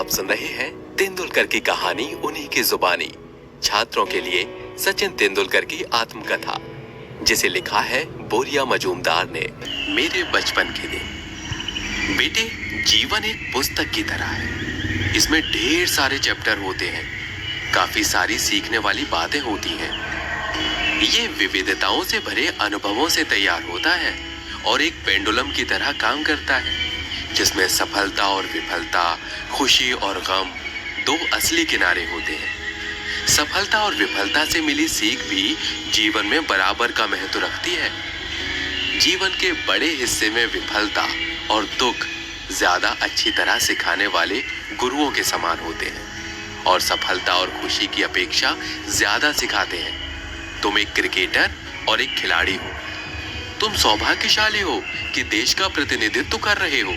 आप सुन रहे हैं तेंदुलकर की कहानी उन्हीं की जुबानी, छात्रों के लिए सचिन तेंदुलकर की आत्मकथा, जिसे लिखा है बोरिया मजूमदार ने। मेरे बचपन के दिन। बेटे, जीवन एक पुस्तक की तरह है। इसमें ढेर सारे चैप्टर होते हैं, काफी सारी सीखने वाली बातें होती हैं। ये विविधताओं से भरे अनुभवों से तैयार होता है और एक पेंडुलम की तरह काम करता है, जिसमें सफलता और विफलता, खुशी और गम दो असली किनारे होते हैं। सफलता और विफलता से मिली सीख भी जीवन में बराबर का महत्व रखती है। जीवन के बड़े हिस्से में विफलता और दुख ज्यादा अच्छी तरह सिखाने वाले गुरुओं के समान होते हैं और सफलता और खुशी की अपेक्षा ज्यादा सिखाते हैं। तुम एक क्रिकेटर और एक खिलाड़ी हो। तुम सौभाग्यशाली हो कि देश का प्रतिनिधित्व कर रहे हो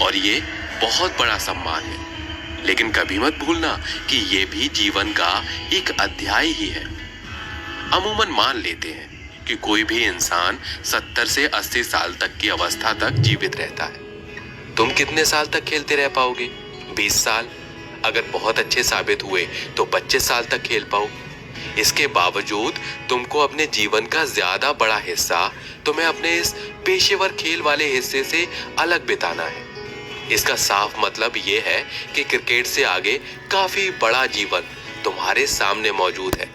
और ये बहुत बड़ा सम्मान है। लेकिन कभी मत भूलना कि ये भी जीवन का एक अध्याय ही है। अमूमन मान लेते हैं कि कोई भी इंसान 70 से 80 साल तक की अवस्था तक जीवित रहता है। तुम कितने साल तक खेलते रह पाओगे? 20 साल। अगर बहुत अच्छे साबित हुए तो 25 साल तक खेल पाओ। इसके बावजूद तुमको अपने जीवन का ज्यादा बड़ा हिस्सा तुम्हें अपने इस पेशेवर खेल वाले हिस्से से अलग बिताना है। इसका साफ मतलब ये है कि क्रिकेट से आगे काफी बड़ा जीवन तुम्हारे सामने मौजूद है।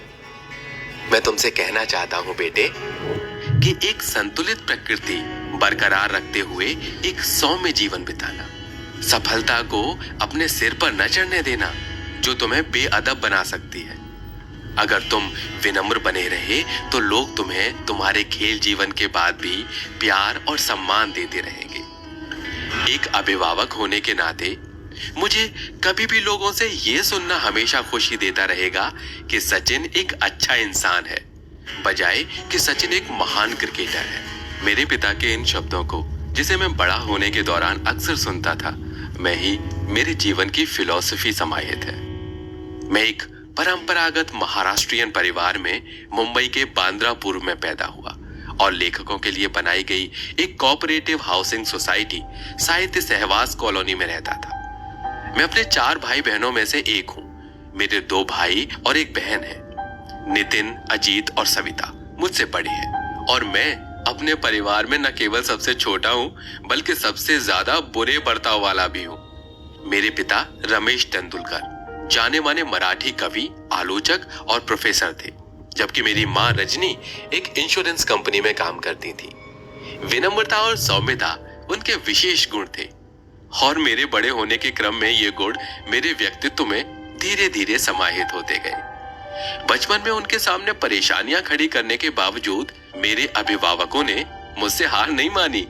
मैं तुमसे कहना चाहता हूं बेटे कि एक संतुलित प्रकृति बरकरार रखते हुए एक सौम्य जीवन बिताना, सफलता को अपने सिर पर न चढ़ने देना जो तुम्हें बेअदब बना सकती है। अगर तुम विनम्र बने रहे तो लोग तुम्हें तुम्हारे खेल जीवन के बाद भी प्यार और सम्मान देते रहेंगे। एक अभिभावक होने के नाते मुझे कभी भी लोगों से यह सुनना हमेशा खुशी देता रहेगा कि सचिन एक अच्छा इंसान है, बजाय कि सचिन एक महान क्रिकेटर है। मेरे पिता के इन शब्दों को, जिसे मैं बड़ा होने के दौरान अक्सर सुनता था, मैं ही मेरे जीवन की फिलॉसफी समाहित है। मैं एक परंपरागत महाराष्ट्रियन परिवार में मुंबई के बांद्रापुर में पैदा हुआ और लेखकों के लिए बनाई गई एक कोऑपरेटिव हाउसिंग सोसाइटी साहित्य सहवास कॉलोनी में रहता था। मैं अपने 4 भाई बहनों में से एक हूँ। मेरे 2 भाई और एक बहन है। नितिन, अजीत और सविता मुझसे बड़े हैं और मैं अपने परिवार में न केवल सबसे छोटा हूँ बल्कि सबसे ज्यादा बुरे बर्ताव वाला भी हूँ। मेरे पिता रमेश तेंदुलकर जाने माने मराठी कवि, आलोचक और प्रोफेसर थे, जबकि मेरी माँ रजनी एक इंश्योरेंस कंपनी में काम करती थी। विनम्रता और सौम्यता उनके विशेष गुण थे और मेरे बड़े होने के क्रम में ये गुण मेरे व्यक्तित्व में धीरे धीरे समाहित होते गए। बचपन में उनके सामने परेशानियां खड़ी करने के बावजूद मेरे अभिभावकों ने मुझसे हार नहीं मानी।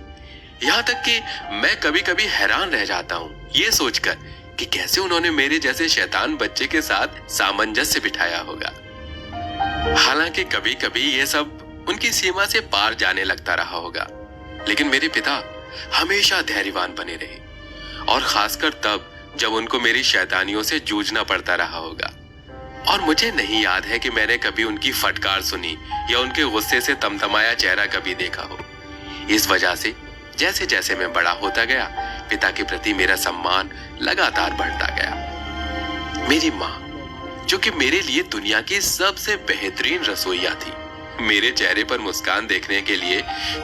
यहाँ तक कि मैं कभी कभी हैरान रह जाता हूँ ये सोचकर कि कैसे उन्होंने मेरे जैसे शैतान बच्चे के साथ सामंजस्य बिठाया होगा। हालांकि कभी कभी ये सब उनकी सीमा से पार जाने लगता रहा होगा, लेकिन मेरे पिता हमेशा धैर्यवान बने रहे और खासकर तब जब उनको मेरी शैतानियों से जूझना पड़ता रहा होगा। और मुझे नहीं याद है कि मैंने कभी उनकी फटकार सुनी या उनके गुस्से से तमतमाया चेहरा कभी देखा हो। इस वजह से जैसे जैसे मैं बड़ा होता गया, पिता के प्रति मेरा सम्मान लगातार बढ़ता गया। मेरी माँ, जो कि मेरे लिए दुनिया की सबसे बेहतरीन रसोइया थी, मेरे चेहरे पर मुस्कान देखने के लिए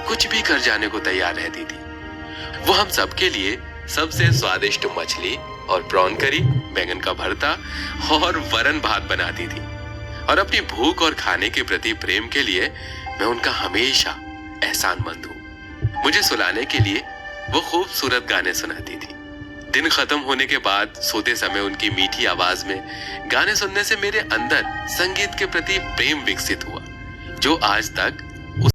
कुछ भी कर जाने को तैयार रहती थी। वो हम सबके लिए सबसे स्वादिष्ट मछली और प्रॉन करी, बैंगन का भरता और वरण भात बनाती थी और अपनी भूख और खाने के प्रति प्रेम के लिए मैं उनका हमेशा एहसानमंद हूँ। मुझे सुलाने के लिए वो खूबसूरत गाने सुनाती थी। दिन खत्म होने के बाद सोते समय उनकी मीठी आवाज में गाने सुनने से मेरे अंदर संगीत के प्रति प्रेम विकसित हुआ, जो आज तक